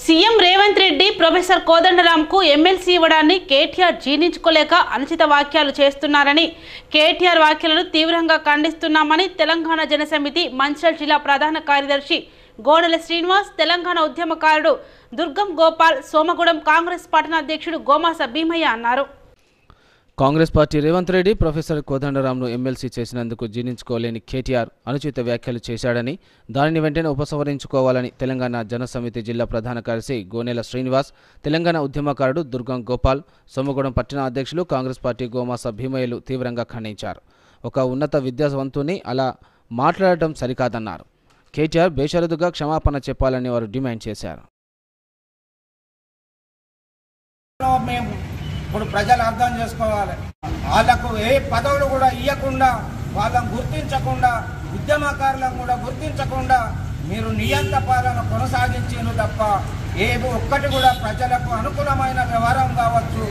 CM Revanth Reddy professor కోదండరాంకు MLC ఇవ్వడాన్ని KTR జీర్ణించుకోలేక అనుచిత వ్యాఖ్యలు చేస్తున్నారని, కేటీఆర్ వ్యాఖ్యలను తీవ్రంగా ఖండిస్తున్నామని తెలంగాణ జనసమితి మంచిర్యాల జిల్లా ప్రధాన కార్యదర్శి గోనెల శ్రీనివాస్, తెలంగాణ ఉద్యమకారుడు దుర్గం గోపాల్, సోమగూడెం కాంగ్రెస్ పట్టణ అధ్యక్షుడు గోమాస భీమయ్య అన్నారు. కాంగ్రెస్ పార్టీ రేవంత్ రెడ్డి ప్రొఫెసర్ కోదండరాంను ఎమ్మెల్సీ చేసినందుకు జీర్ణించుకోలేని కేటీఆర్ అనుచిత వ్యాఖ్యలు చేశాడని, దానిని వెంటనే ఉపసంహరించుకోవాలని తెలంగాణ జనసమితి జిల్లా ప్రధాన కార్యదర్శి గోనెల శ్రీనివాస్, తెలంగాణ ఉద్యమకారుడు దుర్గం గోపాల్, సోమగూడెం పట్టణ అధ్యక్షులు కాంగ్రెస్ పార్టీ గోమాస భీమయ్యలు తీవ్రంగా ఖండించారు. ఒక ఉన్నత విద్యావంతుని అలా మాట్లాడటం సరికాదన్నారు. కేటీఆర్ బేషరతుగా క్షమాపణ చెప్పాలని వారు డిమాండ్ చేశారు. ఇప్పుడు ప్రజలు అర్థం చేసుకోవాలి, వాళ్ళకు ఏ పదవులు కూడా ఇవ్వకుండా, వాళ్ళని గుర్తించకుండా, ఉద్యమకారులను కూడా గుర్తించకుండా మీరు నియంత పాలన కొనసాగించారు తప్ప ఏది ఒక్కటి కూడా ప్రజలకు అనుకూలమైన వ్యవహారం కావచ్చు,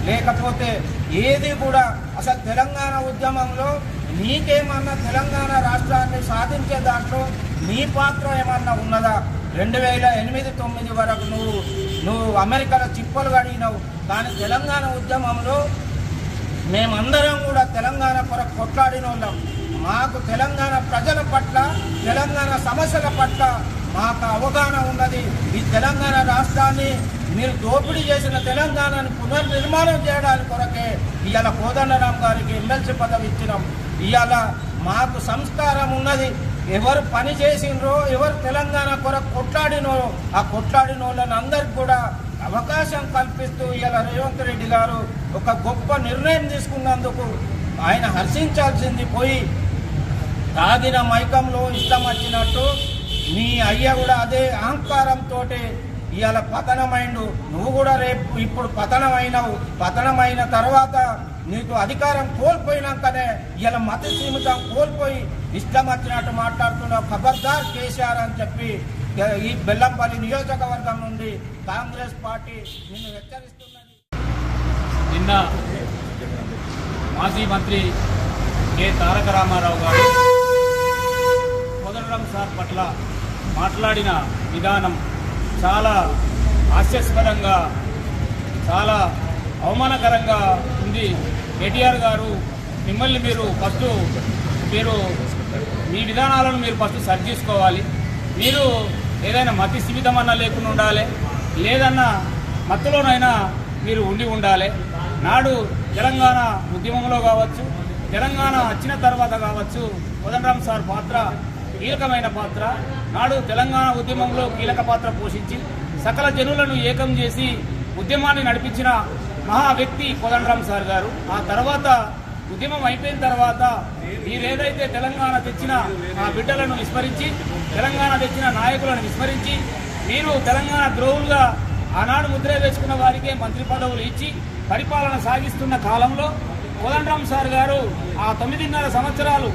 లేకపోతే ఏది కూడా అసలు తెలంగాణ ఉద్యమంలో నీకేమన్నా తెలంగాణ రాష్ట్రాన్ని సాధించే దాంట్లో నీ పాత్ర ఏమన్నా ఉన్నదా? 2008-9 వరకు నువ్వు అమెరికాలో చిప్పలు కడిగినావు, కానీ తెలంగాణ ఉద్యమంలో మేమందరం కూడా తెలంగాణ కొరకు కొట్లాడిన వాళ్ళం. మాకు తెలంగాణ ప్రజల పట్ల, తెలంగాణ సమస్యల పట్ల మాకు అవగాహన ఉన్నది. ఈ తెలంగాణ రాష్ట్రాన్ని మీరు దోపిడీ చేసిన తెలంగాణను పునర్నిర్మాణం చేయడానికి కొరకే ఇవాళ కోదండరాం గారికి ఎమ్మెల్సీ పదవి ఇచ్చినాం. ఇవాళ మాకు సంస్కారం ఉన్నది. ఎవరు పని చేసినరో, ఎవరు తెలంగాణ కొరకు కొట్లాడినో, ఆ కొట్లాడిన వాళ్ళని అందరికి కూడా అవకాశం కల్పిస్తూ ఇవాళ రేవంత్ రెడ్డి గారు ఒక గొప్ప నిర్ణయం తీసుకున్నందుకు ఆయన హర్షించాల్సింది పోయి, తాగిన మైకంలో ఇష్టం వచ్చినట్టు నీ అయ్య కూడా అదే అహంకారంతో ఇవాళ పతనమైండు. నువ్వు కూడా రేపు ఇప్పుడు పతనమైనవు. పతనమైన తర్వాత నీకు అధికారం కోల్పోయినాకనే ఇవాళ మత సీమితం కోల్పోయి ఇష్టం వచ్చినట్టు మాట్లాడుతున్నావు. ఖబర్దార్ కేసీఆర్ అని చెప్పి ఈ బెల్లంపల్లి నియోజకవర్గం నుండి కాంగ్రెస్ పార్టీ నిన్ను హెచ్చరిస్తున్నది. నిన్న మాజీ మంత్రి కె తారక రామారావు గారు కోదండరాం సార్ పట్ల మాట్లాడిన విధానం చాలా హాస్యాస్పదంగా, చాలా అవమానకరంగా ఉంది. కేటీఆర్ గారు, మిమ్మల్ని మీరు మీ విధానాలను మీరు ఫస్ట్ సరి చేసుకోవాలి. మీరు ఏదైనా మతి స్థిమితమన్నా లేకుండా ఉండాలి, లేదన్నా మత్తులోనైనా మీరు ఉండాలి. నాడు తెలంగాణ ఉద్యమంలో కావచ్చు, తెలంగాణ వచ్చిన తర్వాత కావచ్చు, కోదండరాం సార్ పాత్ర కీలకమైన పాత్ర. నాడు తెలంగాణ ఉద్యమంలో కీలక పాత్ర పోషించి సకల జనులను ఏకం చేసి ఉద్యమాన్ని నడిపించిన మహా వ్యక్తి కోదండరాం సార్ గారు. ఆ తర్వాత ఉద్యమం అయిపోయిన తర్వాత మీరేదైతే తెలంగాణ తెచ్చిన ఆ బిడ్డలను విస్మరించి, తెలంగాణ తెచ్చిన నాయకులను విస్మరించి, మీరు తెలంగాణ ద్రోహులుగా ఆనాడు ముద్ర వేసుకున్న వారికే మంత్రి పదవులు ఇచ్చి పరిపాలన సాగిస్తున్న కాలంలో కోదండరాం సార్ గారు ఆ 9.5 సంవత్సరాలు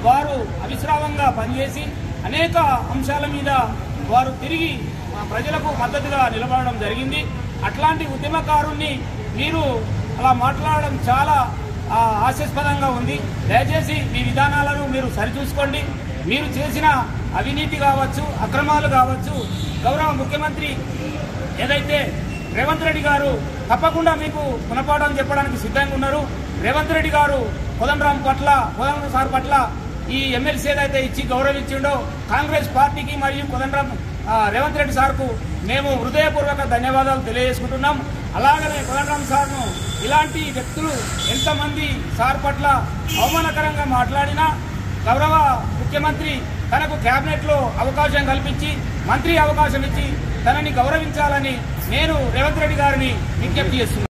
వారు అవిశ్రామంగా పనిచేసి అనేక అంశాల మీద వారు తిరిగి ప్రజలకు మద్దతుగా నిలబడడం జరిగింది. అట్లాంటి ఉద్యమకారుణ్ణి మీరు అలా మాట్లాడడం చాలా హాస్యాస్పదంగా ఉంది. దయచేసి మీ విధానాలను మీరు సరిచూసుకోండి. మీరు చేసిన అవినీతి కావచ్చు, అక్రమాలు కావచ్చు, గౌరవ ముఖ్యమంత్రి ఏదైతే రేవంత్ రెడ్డి గారు తప్పకుండా మీకు గుణపాఠం చెప్పడానికి సిద్ధంగా ఉన్నారు. రేవంత్ రెడ్డి గారు కోదండరాం సార్ పట్ల ఈ ఎమ్మెల్సీ ఏదైతే ఇచ్చి గౌరవించిండో కాంగ్రెస్ పార్టీకి మరియు రేవంత్ రెడ్డి సార్కు మేము హృదయపూర్వక ధన్యవాదాలు తెలియజేసుకుంటున్నాం. అలాగనే కోదండరాం సార్ను ఇలాంటి వ్యక్తులు ఎంతమంది సార్ పట్ల అవమానకరంగా మాట్లాడినా గౌరవ ముఖ్యమంత్రి తనకు కేబినెట్లో అవకాశం కల్పించి, మంత్రి అవకాశం ఇచ్చి తనని గౌరవించాలని నేను రేవంత్ రెడ్డి గారిని విజ్ఞప్తి చేస్తున్నాను.